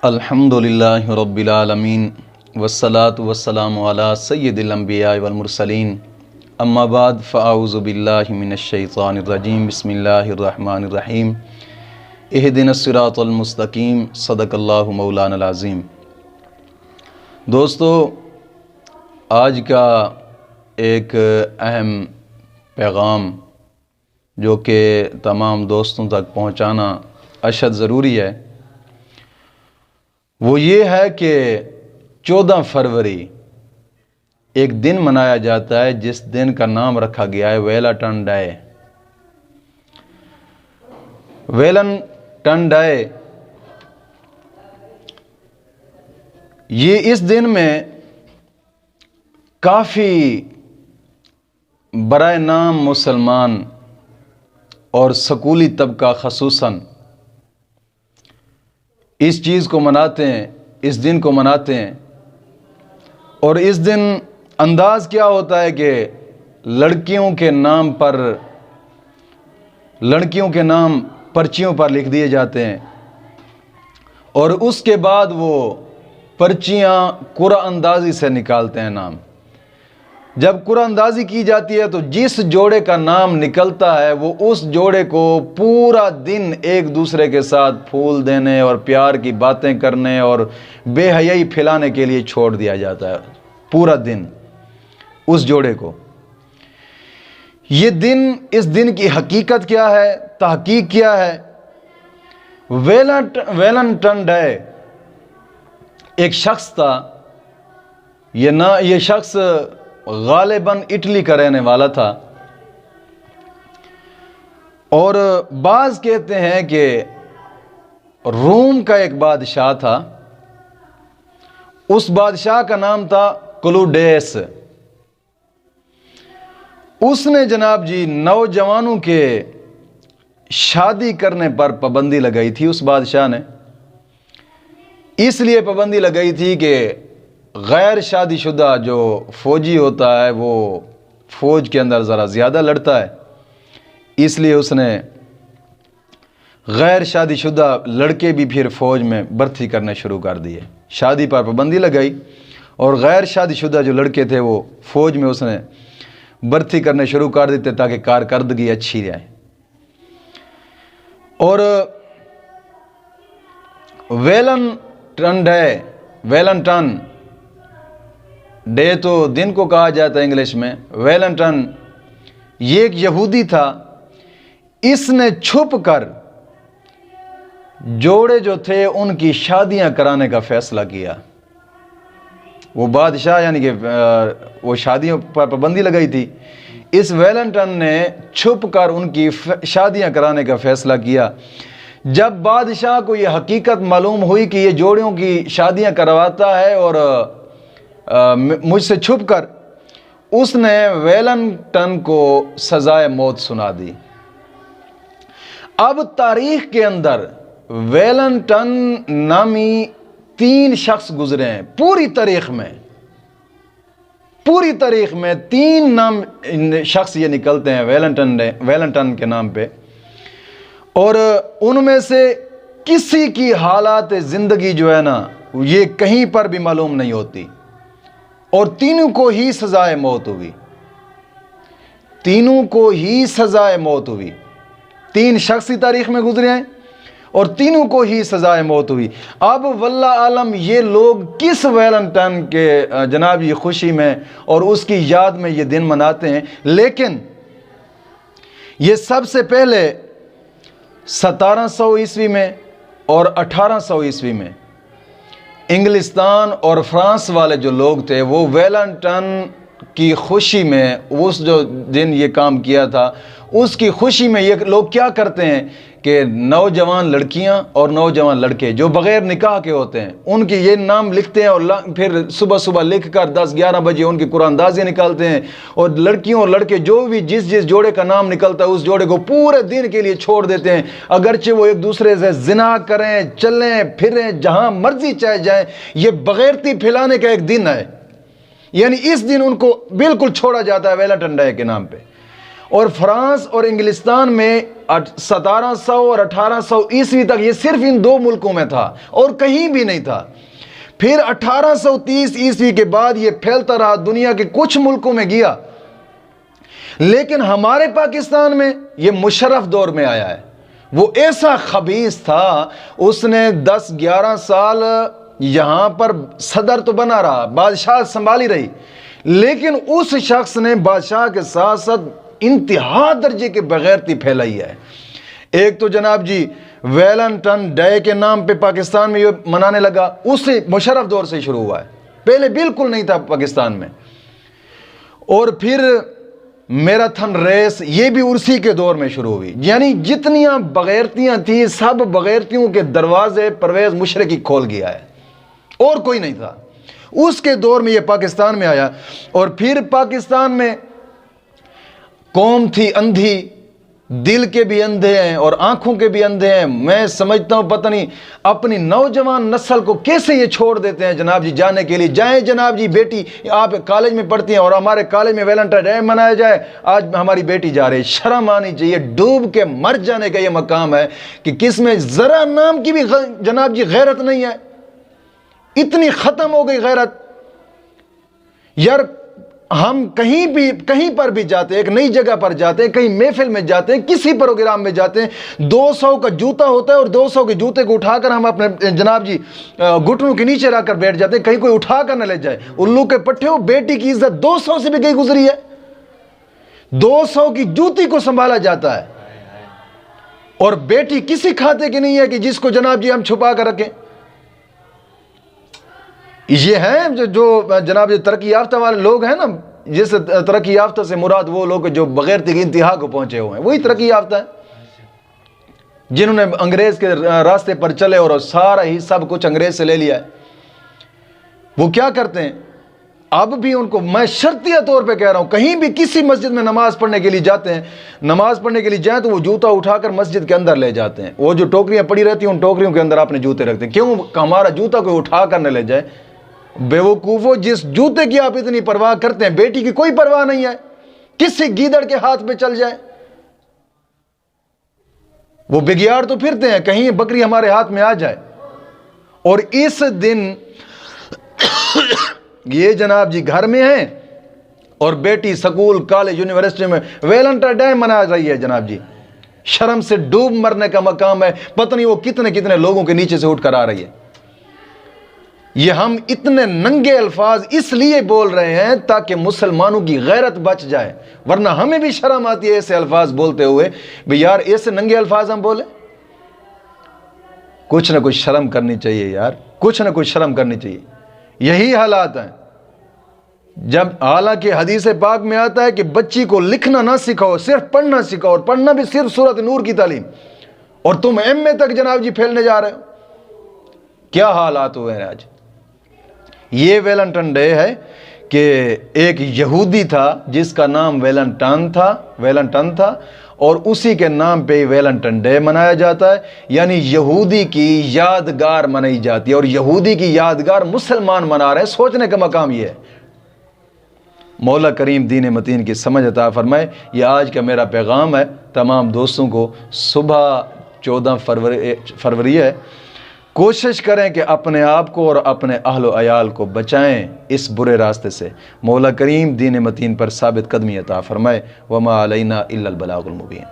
الحمدللہ رب العالمین والصلاة والسلام علی سید الانبیاء والمرسلین اما بعد فاعوذ باللہ من الشیطان الرجیم بسم اللہ الرحمن الرحیم اہدنا الصراط المستقیم صدق اللہ مولانا العظیم۔ دوستو، آج کا ایک اہم پیغام جو کہ تمام دوستوں تک پہنچانا اشد ضروری ہے، وہ یہ ہے کہ 14 فروری ایک دن منایا جاتا ہے جس دن کا نام رکھا گیا ہے ویلنٹائن ڈے۔ ویلنٹائن ڈے یہ اس دن میں کافی برائے نام مسلمان اور سکولی طبقہ خصوصاً اس چیز کو مناتے ہیں، اس دن کو مناتے ہیں۔ اور اس دن انداز کیا ہوتا ہے کہ لڑکیوں کے نام پرچیوں پر لکھ دیے جاتے ہیں، اور اس کے بعد وہ پرچیاں قرعہ اندازی سے نکالتے ہیں نام۔ جب قرعہ اندازی کی جاتی ہے تو جس جوڑے کا نام نکلتا ہے وہ اس جوڑے کو پورا دن ایک دوسرے کے ساتھ پھول دینے اور پیار کی باتیں کرنے اور بے حیائی پھیلانے کے لیے چھوڑ دیا جاتا ہے پورا دن اس جوڑے کو۔ یہ دن، اس دن کی حقیقت کیا ہے، تحقیق کیا ہے؟ ویلنٹائن ڈے ایک شخص تھا، یہ شخص غالباً اٹلی کا رہنے والا تھا، اور بعض کہتے ہیں کہ روم کا ایک بادشاہ تھا، اس بادشاہ کا نام تھا کلوڈیس۔ اس نے جناب جی نوجوانوں کے شادی کرنے پر پابندی لگائی تھی۔ اس بادشاہ نے اس لیے پابندی لگائی تھی کہ غیر شادی شدہ جو فوجی ہوتا ہے وہ فوج کے اندر ذرا زیادہ لڑتا ہے، اس لیے اس نے غیر شادی شدہ لڑکے بھی پھر فوج میں بھرتی کرنے شروع کر دیے۔ شادی پر پابندی لگائی اور غیر شادی شدہ جو لڑکے تھے وہ فوج میں اس نے بھرتی کرنے شروع کر دیتے تاکہ کارکردگی اچھی رہے۔ اور ویلنٹائن ڈے تو دن کو کہا جاتا ہے انگلش میں، ویلنٹائن یہ ایک یہودی تھا، اس نے چھپ کر جوڑے جو تھے ان کی شادیاں کرانے کا فیصلہ کیا۔ وہ بادشاہ یعنی کہ وہ شادیوں پر پابندی لگائی تھی، اس ویلنٹائن نے چھپ کر ان کی شادیاں کرانے کا فیصلہ کیا۔ جب بادشاہ کو یہ حقیقت معلوم ہوئی کہ یہ جوڑیوں کی شادیاں کرواتا ہے اور مجھ سے چھپ کر، اس نے ویلنٹائن کو سزائے موت سنا دی۔ اب تاریخ کے اندر ویلنٹائن نامی 3 شخص گزرے ہیں، پوری تاریخ میں 3 نام شخص یہ نکلتے ہیں ویلنٹائن کے نام پہ، اور ان میں سے کسی کی حالات زندگی جو ہے نا یہ کہیں پر بھی معلوم نہیں ہوتی، اور تینوں کو ہی سزائے موت ہوئی۔ 3 شخصی تاریخ میں گزرے ہیں اور تینوں کو ہی سزائے موت ہوئی۔ اب واللہ عالم یہ لوگ کس ویلنٹائن کے جناب یہ خوشی میں اور اس کی یاد میں یہ دن مناتے ہیں، لیکن یہ سب سے پہلے 1700 عیسوی میں اور 1800 عیسوی میں انگلستان اور فرانس والے جو لوگ تھے وہ ویلنٹائن کی خوشی میں، اس جو دن یہ کام کیا تھا اس کی خوشی میں یہ لوگ کیا کرتے ہیں کہ نوجوان لڑکیاں اور نوجوان لڑکے جو بغیر نکاح کے ہوتے ہیں ان کی یہ نام لکھتے ہیں، اور پھر صبح لکھ کر 10-11 بجے ان کی قرعہ اندازی نکالتے ہیں، اور لڑکیوں اور لڑکے جو بھی جس جوڑے کا نام نکلتا ہے اس جوڑے کو پورے دن کے لیے چھوڑ دیتے ہیں، اگرچہ وہ ایک دوسرے سے زنا کریں، چلیں پھریں، جہاں مرضی چاہے جائیں۔ یہ بغیرتی پھیلانے کا ایک دن ہے، یعنی اس دن ان کو بالکل چھوڑا جاتا ہے ویلنٹائن ڈے کے نام پہ۔ اور فرانس اور انگلستان میں 1700 اور 1800 عیسوی تک یہ صرف ان دو ملکوں میں تھا اور کہیں بھی نہیں تھا۔ پھر 1830 عیسوی کے بعد یہ پھیلتا رہا، دنیا کے کچھ ملکوں میں گیا، لیکن ہمارے پاکستان میں یہ مشرف دور میں آیا ہے۔ وہ ایسا خبیث تھا، اس نے 10-11 سال یہاں پر صدر تو بنا رہا، بادشاہ سنبھالی رہی، لیکن اس شخص نے بادشاہ کے ساتھ ساتھ انتہا درجے کے بغیرتی پھیلائی ہے۔ ایک تو جناب جی ویلنٹن ڈے کے نام پہ پاکستان میں یہ منانے لگا، اس سے مشرف دور سے شروع ہوا ہے، پہلے بالکل نہیں تھا پاکستان میں۔ اور پھر میراتھن ریس، یہ بھی اسی کے دور میں شروع ہوئی، یعنی جتنیاں بغیرتیاں تھیں سب بغیرتیوں کے دروازے پرویز مشرقی کھول گیا ہے، اور کوئی نہیں تھا۔ اس کے دور میں یہ پاکستان میں آیا، اور پھر پاکستان میں قوم تھی اندھی، دل کے بھی اندھے ہیں اور آنکھوں کے بھی اندھے ہیں۔ میں سمجھتا ہوں پتہ نہیں اپنی نوجوان نسل کو کیسے یہ چھوڑ دیتے ہیں جناب جی جانے کے لیے۔ جائیں جناب جی، بیٹی آپ کالج میں پڑھتی ہیں اور ہمارے کالج میں ویلنٹائن ڈے منایا جائے، آج ہماری بیٹی جا رہی ہے۔ شرم آنی چاہیے، ڈوب کے مر جانے کا یہ مقام ہے کہ کس میں ذرا نام کی بھی جناب جی غیرت نہیں ہے، اتنی ختم ہو گئی غیرت۔ یار ہم کہیں پر بھی جاتے ہیں، ایک نئی جگہ پر جاتے ہیں، کہیں محفل میں جاتے ہیں، کسی پروگرام میں جاتے ہیں، 200 کا جوتا ہوتا ہے اور 200 کے جوتے کو اٹھا کر ہم اپنے جناب جی گھٹنوں کے نیچے رکھ کر بیٹھ جاتے ہیں، کہیں کوئی اٹھا کر نہ لے جائے۔ الو کے پٹھے ہو، بیٹی کی عزت 200 سے بھی گئی گزری ہے، 200 کی جوتی کو سنبھالا جاتا ہے، اور بیٹی کسی کھاتے کی نہیں ہے کہ جس کو جناب جی ہم چھپا کر رکھیں۔ یہ ہیں جو جناب جو ترقی یافتہ والے لوگ ہیں نا، جس ترقی یافتہ سے مراد وہ لوگ جو بغیرتی کی انتہا کو پہنچے ہوئے ہیں، وہی ترقی یافتہ ہیں، جنہوں نے انگریز کے راستے پر چلے اور سارا ہی سب کچھ انگریز سے لے لیا ہے۔ وہ کیا کرتے ہیں اب بھی، ان کو میں شرطیہ طور پہ کہہ رہا ہوں، کہیں بھی کسی مسجد میں نماز پڑھنے کے لیے جاتے ہیں، نماز پڑھنے کے لیے جائیں تو وہ جوتا اٹھا کر مسجد کے اندر لے جاتے ہیں، وہ جو ٹوکریاں پڑی رہتی ہیں ان ٹوکریوں کے اندر اپنے جوتے رکھتے ہیں۔ کیوں؟ ہمارا جوتا کوئی اٹھا کر نہ لے جائے۔ بے وقوفو، جس جوتے کی آپ اتنی پرواہ کرتے ہیں، بیٹی کی کوئی پرواہ نہیں ہے، کسی گیدڑ کے ہاتھ پہ چل جائے۔ وہ بگیاڑ تو پھرتے ہیں، کہیں بکری ہمارے ہاتھ میں آ جائے۔ اور اس دن یہ جناب جی گھر میں ہیں اور بیٹی سکول کالج یونیورسٹی میں ویلنٹائن ڈے منا رہی ہے جناب جی، شرم سے ڈوب مرنے کا مقام ہے۔ پتہ نہیں وہ کتنے کتنے لوگوں کے نیچے سے اٹھ کر آ رہی ہے۔ یہ ہم اتنے ننگے الفاظ اس لیے بول رہے ہیں تاکہ مسلمانوں کی غیرت بچ جائے، ورنہ ہمیں بھی شرم آتی ہے ایسے الفاظ بولتے ہوئے۔ بھئی یار ایسے ننگے الفاظ ہم بولیں؟ کچھ نہ کچھ شرم کرنی چاہیے یار، کچھ نہ کچھ شرم کرنی چاہیے۔ یہی حالات ہیں۔ جب حالانکہ حدیث پاک میں آتا ہے کہ بچی کو لکھنا نہ سکھاؤ، صرف پڑھنا سکھاؤ، اور پڑھنا بھی صرف سورۃ نور کی تعلیم، اور تم ایم اے تک جناب جی پھیلنے جا رہے ہو۔ کیا حالات ہوئے ہیں آج۔ یہ ویلنٹائن ڈے ہے کہ ایک یہودی تھا جس کا نام ویلنٹن تھا، اور اسی کے نام پہ ویلنٹائن ڈے منایا جاتا ہے، یعنی یہودی کی یادگار منائی جاتی ہے، اور یہودی کی یادگار مسلمان منا رہے ہیں۔ سوچنے کا مقام یہ ہے۔ مولا کریم دین متین کی سمجھ عطا فرمائے۔ یہ آج کا میرا پیغام ہے تمام دوستوں کو۔ صبح 14 فروری ہے، کوشش کریں کہ اپنے آپ کو اور اپنے اہل و عیال کو بچائیں اس برے راستے سے۔ مولا کریم دین متین پر ثابت قدمی عطا فرمائے۔ وما علینا الا البلاغ المبین۔